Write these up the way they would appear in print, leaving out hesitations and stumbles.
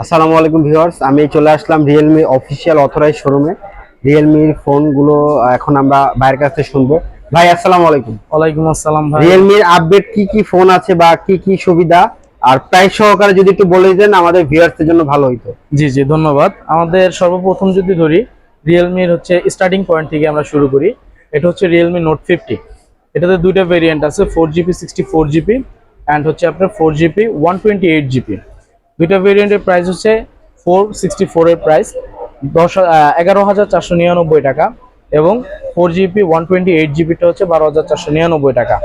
আসসালামু আলাইকুম ভিউয়ার্স, আমি চলে আসলাম রিয়েলমি অফিসিয়াল অথরাইজ শোরুমে। রিয়েলমির ফোনগুলো এখন আমরা ভাইয়ের কাছে শুনবো। ভাই আসসালামু আলাইকুম। ওয়ালাইকুম আসসালাম ভাই। রিয়েলমির আপডেট কি কি ফোন আছে বা কি কি সুবিধা আর প্রাইস সহকারে যদি একটু বলে দেন আমাদের ভিউয়ার্সদের জন্য ভালো হইতো। জি জি, ধন্যবাদ। আমাদের সর্বপ্রথম যদি ধরি রিয়েলমির হচ্ছে স্টার্টিং পয়েন্ট থেকে আমরা শুরু করি। এটা হচ্ছে রিয়েলমি নোট 50। এটাতে দুইটা ভেরিয়েন্ট আছে, 4GB 64GB অ্যান্ড হচ্ছে আপনার 4GB 128GB। দুইটা ভেরিয়েন্টের প্রাইস হচ্ছে 464 এর প্রাইস 11,499 টাকা এবং 4GB 128GBটা হচ্ছে 12,499 টাকা।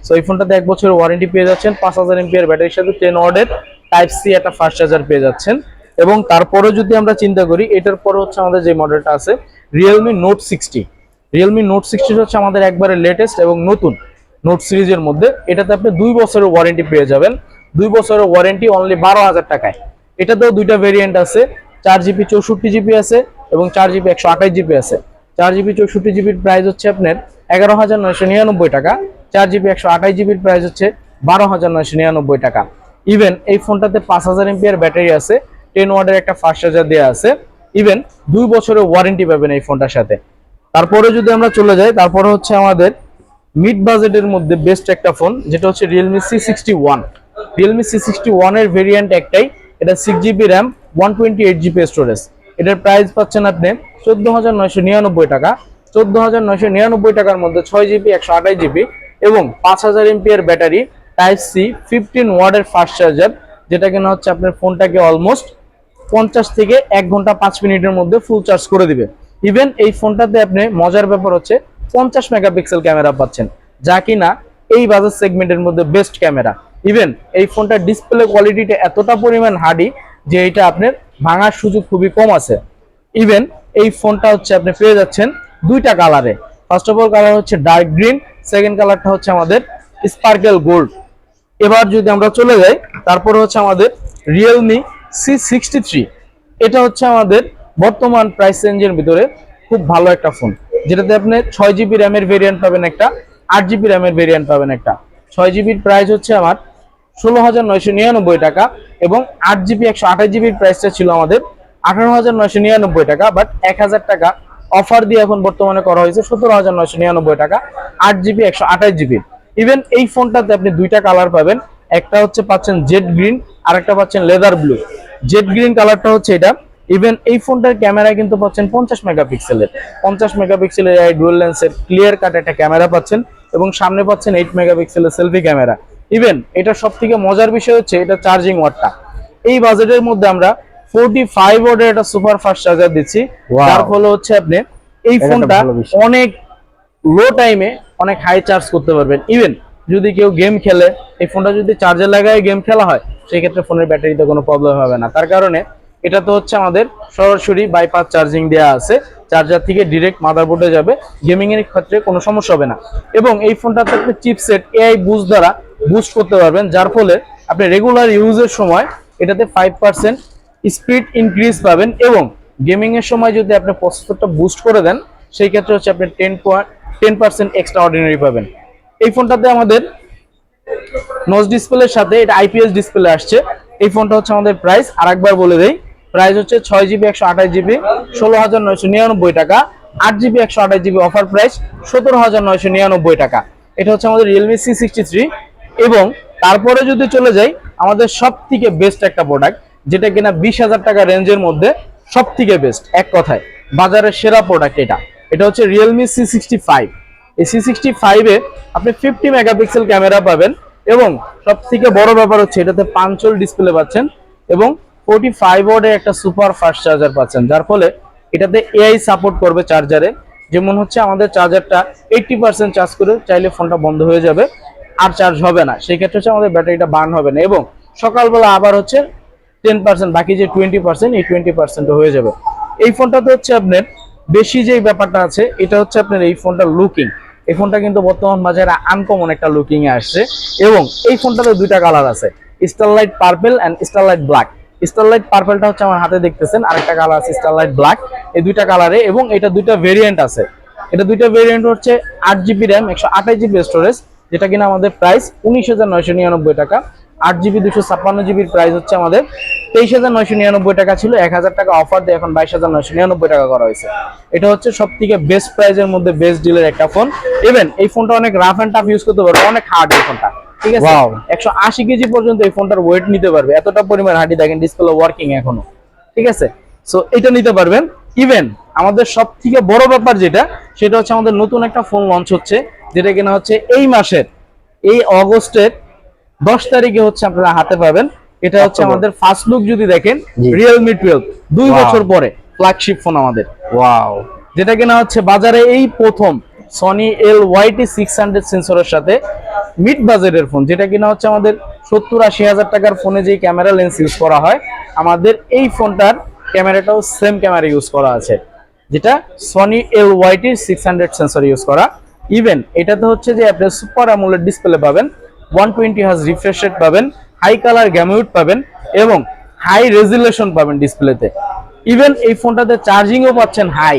সো এই ফোনটাতে 1 বছরের ওয়ারেন্টি পেয়ে যাচ্ছেন, 5000 mAh ব্যাটারির সাথে 10 ওয়াটের টাইপ সি একটা ফাস্ট চার্জার পেয়ে যাচ্ছেন। এবং তারপরে যদি আমরা চিন্তা করি, এটার পরে হচ্ছে আমাদের যে মডেলটা আছে রিয়েলমি নোট 60। রিয়েলমি নোট 60 হচ্ছে আমাদের একবারে লেটেস্ট এবং নতুন নোট সিরিজের মধ্যে। এটাতে আপনি 2 বছরের ওয়ারেন্টি পেয়ে যাবেন, 2 বছরের ওয়ারেন্টি অনলি 12,000 টাকায়। এটাতেও দুইটা ভেরিয়েন্ট আছে, 4GB 64GB আছে এবং 4GB 128GB আছে। 4GB 64GBর প্রাইস হচ্ছে আপনার 11,999 টাকা, 4GB 128GBর প্রাইস হচ্ছে 12,999 টাকা। ইভেন এই ফোনটাতে 5000 mAh ব্যাটারি আছে, 10 ওয়াটের একটা ফাস্ট চার্জার দেওয়া আছে। ইভেন 2 বছরের ওয়ারেন্টি পাবেন এই ফোনটার সাথে। তারপরে যদি আমরা চলে যাই, তারপরে হচ্ছে আমাদের মিড বাজেটের মধ্যে বেস্ট একটা ফোন, যেটা হচ্ছে রিয়েলমি C61। রিয়েলমি C61 এর ভেরিয়েন্ট একটাই, এটা 6GB র্যাম 128GB স্টোরেজ। এটার প্রাইস পাচ্ছেন আপনি 14,999 টাকা। 14,999 টাকার মধ্যে 6GB 128GB এবং 5000 mAh ব্যাটারি, টাইপ সি 15 ওয়াটের ফাস্ট চার্জার, যেটা কিনা হচ্ছে আপনার ফোনটাকে অলমোস্ট 50 থেকে 1 ঘন্টা 5 মিনিটের মধ্যে ফুল চার্জ করে দিবে। ইভেন এই ফোনটাতে আপনি মজার ব্যাপার হচ্ছে 50 মেগাপিক্সেল ক্যামেরা পাচ্ছেন, যা কিনা এই বাজার সেগমেন্টের মধ্যে বেস্ট ক্যামেরা। ইভেন এই ফোনটার ডিসপ্লে কোয়ালিটিটা এতটা পরিমাণ হার্ডি যে এটা আপনার ভাঙার সুযোগ খুবই কম আছে। ইভেন এই ফোনটা হচ্ছে আপনি পেয়ে যাচ্ছেন দুইটা কালারে। ফার্স্ট অফ অল কালার হচ্ছে ডার্ক গ্রিন, সেকেন্ড কালারটা হচ্ছে আমাদের স্পার্কেল গোল্ড। এবার যদি আমরা চলে যাই, তারপরে হচ্ছে আমাদের রিয়েলমি C63। এটা হচ্ছে আমাদের বর্তমান প্রাইস রেঞ্জের ভিতরে খুব ভালো একটা ফোন, যেটাতে আপনি 6GB র্যামের ভেরিয়েন্ট পাবেন একটা, 8GB র্যামের ভেরিয়েন্ট পাবেন একটা। 6GBর প্রাইস হচ্ছে আমার 16,999 টাকা এবং 8GB 128GBর প্রাইসটা ছিল আমাদের 18,999 টাকা, বাট 1000 টাকা অফার দিয়ে এখন বর্তমানে করা হয়েছে 17,999 টাকা 8GB 128GB। ইভেন এই ফোনটাতে আপনি দুইটা কালার পাবেন, একটা হচ্ছে পাচ্ছেন জেড গ্রিন আর একটা পাচ্ছেন লেদার ব্লু। জেড গ্রিন কালারটা হচ্ছে এটা। ইভেন এই ফোনটার ক্যামেরা কিন্তু পাচ্ছেন 50 মেগাপিক্সেলের, 50 মেগাপিক্সেলের এই ডুয়াল লেন্সের ক্লিয়ার কাট একটা ক্যামেরা পাচ্ছেন এবং সামনে পাচ্ছেন 8 মেগাপিক্সেলের সেলফি ক্যামেরা। ইভেন এটা সব থেকে মজার বিষয় হচ্ছে এটা চার্জিং ওয়াটটা। এই বাজেটের মধ্যে আমরা 45 ওয়াটের একটা সুপার ফাস্ট চার্জার দিচ্ছি, যার ফলে হচ্ছে আপনি এই ফোনটা অনেক লো টাইমে অনেক হাই চার্জ করতে পারবেন। ইভেন যদি কেউ গেম খেলে, এই ফোনটা যদি চার্জে লাগায় গেম খেলা হয়, সেই ক্ষেত্রে ফোনের ব্যাটারিতে কোনো প্রবলেম হবে না। তার কারণে এটা তো হচ্ছে আমাদের সরাসরি বাইপাস চার্জিং দেওয়া আছে, চার্জার থেকে ডিরেক্ট মাদারবোর্ডে যাবে, গেমিং এর ক্ষেত্রে কোনো সমস্যা হবে না। এবং এই ফোনটাতে আপনি চিপসেট এআই বুস্ট দ্বারা বুস্ট করতে পারবেন, যার ফলে আপনি রেগুলার ইউজের সময় এটাতে 5% স্পিড ইনক্রিজ পাবেন এবং গেমিং এর সময় যদি আপনি প্রসেসরটা বুস্ট করে দেন, সেই ক্ষেত্রে হচ্ছে আপনি 10% এক্সট্রা অর্ডিনারি পাবেন। এই ফোনটাতে আমাদের নোজ ডিসপ্লের সাথে এটা আইপিএস ডিসপ্লে আসছে। এই ফোনটা হচ্ছে আমাদের প্রাইস আরেকবার বলে দেই, প্রাইস হচ্ছে 6GB 128GB 16,999 টাকা, 8GB 128GB অফার প্রাইস 17,999 টাকা। এটা হচ্ছে আমাদের রিয়েলমি C63। এবং তারপরে যদি চলে যাই, আমাদের সব থেকে বেস্ট একটা প্রোডাক্ট, যেটা কিনা 20,000 টাকা রেঞ্জের মধ্যে সব থেকে বেস্ট, এক কথায় বাজারের সেরা প্রোডাক্ট এটা। এটা হচ্ছে রিয়েলমি C65। এই C65 এ আপনি 50 মেগাপিক্সেল ক্যামেরা পাবেন এবং সব থেকে বড় ব্যাপার হচ্ছে এটাতে পাঞ্চল ডিসপ্লে পাচ্ছেন এবং 45 ওয়াটের একটা সুপার ফাস্ট চার্জার পাচ্ছেন, যার ফলে এটাতে এআই সাপোর্ট করবে চার্জারে। যেমন হচ্ছে আমাদের চার্জারটা 80% চার্জ করে চাইলে ফোনটা বন্ধ হয়ে যাবে, আর চার্জ হবে না, সেই ক্ষেত্রে হচ্ছে আমাদের ব্যাটারিটা বার্ন হবে না এবং সকালবেলা আবার হচ্ছে 10%, বাকি যে 20% এই 20% হয়ে যাবে। এই ফোনটাতে হচ্ছে আপনার বেশি যেই ব্যাপারটা আছে, এটা হচ্ছে আপনার এই ফোনটা লুকিং। এই ফোনটা কিন্তু বর্তমান বাজারে আনকমন একটা লুকিং এ আসছে এবং এই ফোনটাতে দুইটা কালার আছে, starlight purple and starlight black. Starlight পার্পলটা হচ্ছে আমার হাতে দেখতেছেন, আরেকটা কালার আছে স্টারলাইট ব্ল্যাক। এই দুইটা কালারে এবং এটা দুইটা ভেরিয়েন্ট আছে। এটা দুইটা ভেরিয়েন্ট হচ্ছে 8GB র্যাম 128GB স্টোরেজ, যেটা কিনা আমাদের প্রাইস 19,999 টাকা 8GB 256GB প্রাইস হচ্ছে আমাদের 23,999 টাকা ছিল, 1,000 টাকা অফার দিয়ে এখন 22,999 টাকা করা হয়েছে। এটা হচ্ছে সবথেকে বেস্ট প্রাইজের মধ্যে বেস্ট ডিলের একটা ফোন। ইভেন এই ফোনটা অনেক রাফ এন্ড টাফ ইউজ করতে পারবে, অনেক হার্ড এই ফোনটা, ঠিক আছে। 180 কেজি পর্যন্ত এই ফোনটার ওয়েট নিতে পারবে, এতটা পরিমাণ হার্ডি, দেখেন ডিসপ্লে ওয়ার্কিং এখনো, ঠিক আছে। সো এটা নিতে পারবেন। ইভেন আমাদের সব থেকে বড় ব্যাপার যেটা, সেটা হচ্ছে আমাদের নতুন একটা ফোন লঞ্চ হচ্ছে, যেটা কিনা হচ্ছে এই মাসের, এই অগস্টের 10 তারিখে হচ্ছে আপনারা হাতে পাবেন। এটা হচ্ছে আমাদের ফার্স্ট লুক যদি দেখেন, Realme 12 2 বছর পরে ফ্ল্যাগশিপ ফোন আমাদের, ওয়াও, যেটা কিনা হচ্ছে বাজারে এই প্রথম সনি LYT600 সেন্সরের সাথে মিড বাজেটের ফোন, যেটা কিনা হচ্ছে আমাদের 70-80 হাজার টাকার ফোনে যে ক্যামেরা লেন্স ইউজ করা হয়, আমাদের এই ফোনটার ক্যামেরাটাও সেম ক্যামেরা ইউজ করা আছে, যেটা সনি LYT600 সেন্সর ইউজ করা। ইভেন এটাতে হচ্ছে যে আপনি সুপার অ্যামোলেড ডিসপ্লে পাবেন, 120 হার্জ রিফ্রেশ রেট পাবেন, হাই কালার গ্যামুইট পাবেন এবং হাই রেজুলেশন পাবেন ডিসপ্লেতে। ইভেন এই ফোনটাতে চার্জিংও পাচ্ছেন হাই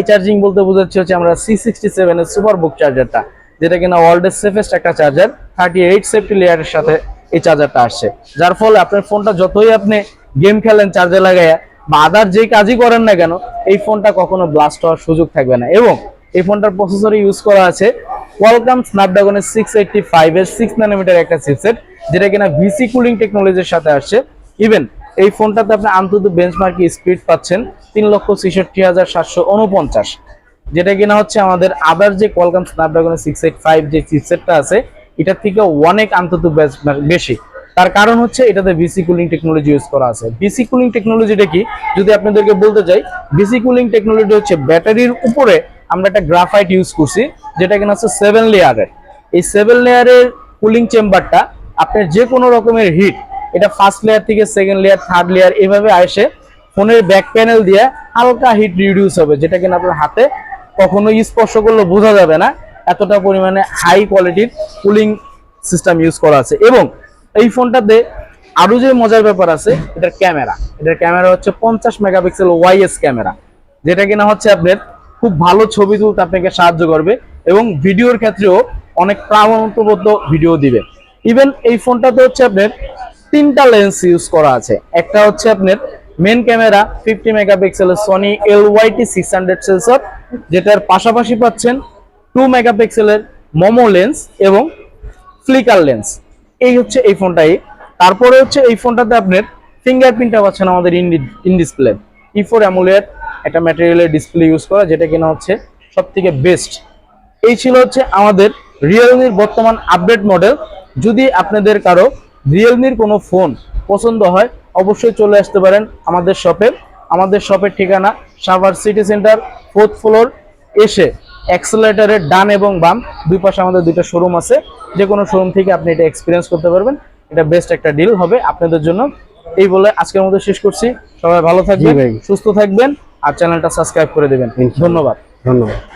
চার্জিং বলতে বোঝাচ্ছে হচ্ছে আমরা C67 এর সুপার বুক চার্জারটা, যেটা কিনা ওয়ার্ল্ডের সেফেস্ট একটা চার্জার, 38 সেফটি লেয়ারের সাথে এই চার্জারটা আসছে, যার ফলে আপনার ফোনটা যতই আপনি গেম খেলেন চার্জে লাগাইয়া বা আদার যে কাজই করেন না কেন, এই ফোনটা কখনো ব্লাস্ট হওয়ার সুযোগ থাকবে না। এবং এই ফোনটার প্রসেসরে ইউজ করা আছে কোয়ালকম স্ন্যাপড্রাগনের 685 এর 6 ন্যানোমিটার একটা চিপসেট, যেটা কিনা ভিসি কুলিং টেকনোলজির সাথে আসছে। ইভেন এই ফোনটাতে আপনি আন্তর্জাতিক বেঞ্চমার্কে স্পিড পাচ্ছেন 3,66,749, যেটা কিনা হচ্ছে আমাদের আদার যে কোয়ালকম স্ন্যাপড্রাগনের 685 যে চিপসেটটা আছে, এটার থেকে অনেক আন্তর্জাতিক বেশি। তার কারণ হচ্ছে এটাতে ভিসি কুলিং টেকনোলজি ইউজ করা আছে। ভিসি কুলিং টেকনোলজিটা কি যদি আপনাদেরকে বলতে চাই, ভিসি কুলিং টেকনোলজি হচ্ছে ব্যাটারির উপরে আমরা একটা গ্রাফাইট ইউজ করছি, যেটা কিনা হচ্ছে 7 লেয়ারের। এই 7 লেয়ারের কুলিং চেম্বারটা আপনার যে কোনো রকমের হিট, এটা ফার্স্ট লেয়ার থেকে সেকেন্ড লেয়ার, থার্ড লেয়ার এভাবে আসে ফোনের ব্যাক প্যানেল দিয়ে হালকা হিট রিডিউস হবে, যেটা কিনা আপনার হাতে কখনো স্পর্শ করলে বোঝা যাবে না, এতটা পরিমাণে হাই কোয়ালিটির কুলিং সিস্টেম ইউজ করা আছে। এবং এই ফোনটাতে আরো যে মজার ব্যাপার আছে, এটার ক্যামেরা হচ্ছে 50 মেগাপিক্সেল ওয়াইএস ক্যামেরা, যেটা কিনা হচ্ছে আপনার খুব ভালো ছবি তুলতে আপনাকে সাহায্য করবে এবং ভিডিওর ক্ষেত্রেও অনেক প্রাণবন্ত ভিডিও দিবে। ইভেন এই ফোনটাতে হচ্ছে আপনার 3টা লেন্স ইউজ করা আছে। একটা হচ্ছে আপনার মেন ক্যামেরা 50 মেগাপিক্সেলের সনি LYT600 সেন্সর, যেটার পাশাপাশি পাচ্ছেন 2 মেগাপিক্সেলের মোমো লেন্স এবং ফ্লিকার লেন্স। এই হচ্ছে এই ফোনটাই। তারপরে হচ্ছে এই ফোনটাতে আপনার ফিঙ্গারপ্রিন্টটা পাচ্ছেন আমাদের ইন ডিসপ্লে E4 অ্যামোলেড একটা ম্যাটেরিয়ালের ডিসপ্লে ইউজ করা, যেটা কিনা হচ্ছে সবথেকে বেস্ট। এই ছিল হচ্ছে আমাদের রিয়েলমির বর্তমান আপডেট মডেল। যদি আপনাদের কারো রিয়েলমির কোনো ফোন পছন্দ হয়, অবশ্যই চলে আসতে পারেন আমাদের শপে। আমাদের শপের ঠিকানা Savar city centre 4th floor, এসে অ্যাক্সেলারেটরের ডান এবং বাম দুই পাশে আমাদের দুইটা শোরুম আছে, যে কোনো শোরুম থেকে আপনি এটা এক্সপিরিয়েন্স করতে পারবেন। এটা বেস্ট একটা ডিল হবে আপনাদের জন্য। এই বলে আজকের মতো শেষ করছি। সবাই ভালো থাকবেন, সুস্থ থাকবেন আর চ্যানেলটা সাবস্ক্রাইব করে দেবেন। ধন্যবাদ।